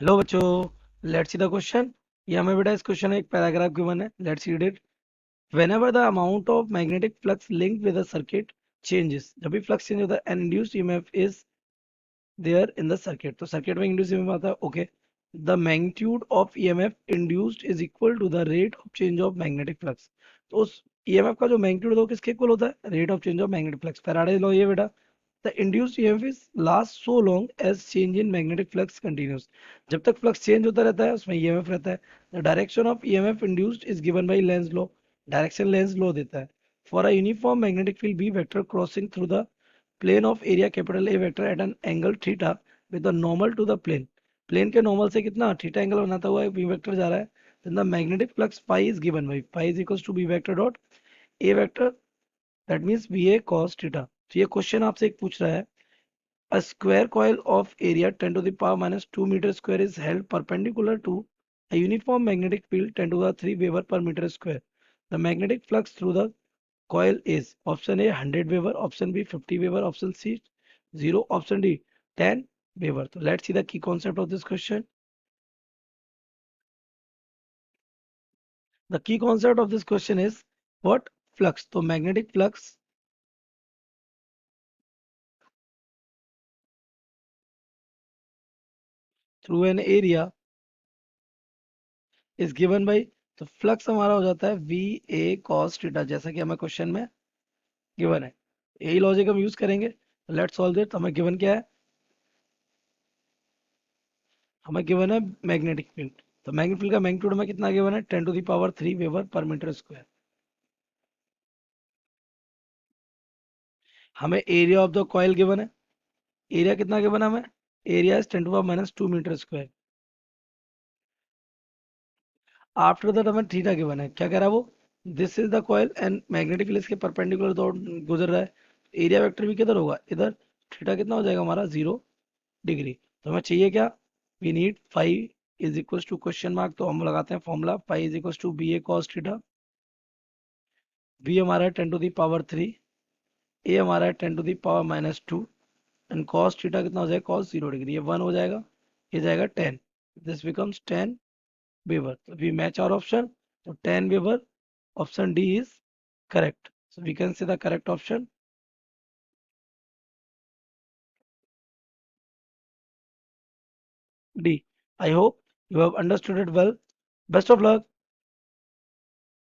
Hello बच्चों, let's see the question. ये हमें बेटा इस क्वेश्चन में एक पैराग्राफ गिवन है। Let's read it. Whenever the amount of magnetic flux linked with a circuit changes, जब भी फ्लक्स चेंज होता है and induced EMF is there in the circuit, तो सर्किट में इंड्यूस ईएमएफ आता है। Okay, the magnitude of EMF induced is equal to the rate of change of magnetic flux. तो उस ईएमएफ का जो मैग्नीट्यूड होता है वो किसके इक्वल होता है? Rate of change of magnetic flux. Faraday law ये बेटा। The induced EMF is lasts so long as change in magnetic flux continues. जब तक फ्लक्स चेंज होता रहता है उसमें ईएमएफ रहता है। The direction of EMF induced is given by Lenz law. Direction Lenz law देता है। For a uniform magnetic field B vector crossing through the plane of area capital A vector at an angle theta with the normal to the plane. Plane के normal से कितना theta angle बनाता हुआ एक B vector जा रहा है। Then the magnetic flux phi is given by phi is equals to B vector dot A vector, that means VA cos theta. तो ये क्वेश्चन आपसे एक पूछ रहा है, a square coil of area 10 to the power minus 2 meter square is held perpendicular to a uniform magnetic field 10 to the 3 Weber per meter square. The magnetic flux through the coil is option A 100 Weber, option B 50 Weber, option C 0, option D 10 Weber. So let's see the key concept of this question. The key concept of this question is what? Flux. So magnetic flux through an area is given by, तो flux हमारा हो जाता है V A cos theta, जैसा कि हमें question में given है। यही लॉजिक हम यूज करेंगे। Let's solve it. हमें गिवन क्या है? हमें गिवन है मैग्नेटिक फील्ड। तो मैग्नेटिक फील्ड का मैग्नीट्यूड में कितना गिवन है? 10 to the power 3 weber per metre square. हमें area of the coil given है। एरिया कितना गिवन है हमें? Area is 10 to power minus 2 metre square. After that हमें थीटा गिवन है। क्या कह रहा है वो? This is the coil and magnetic field इसके परपेंडिकुलर दौड़ गुजर रहा है। एरिया वेक्टर भी किधर होगा? इधर। थीटा कितना हो जाएगा हमारा? 0 डिग्री। तो हमें चाहिए क्या? We need five is equal to question mark, तो हम लगाते हैं formula five is equal to B A cos theta. We हमारा है 10 टू द पावर 3, ए हमारा है 10 to the power -2, and cos theta कितना हो जाएगा? Cos 0 degree. ये 1 हो जाएगा, ये जाएगा 10। This becomes 10 weber. So we match our option. So 10 Weber, option D is correct. So we can say the correct option D. I hope you have understood it well. Best of luck.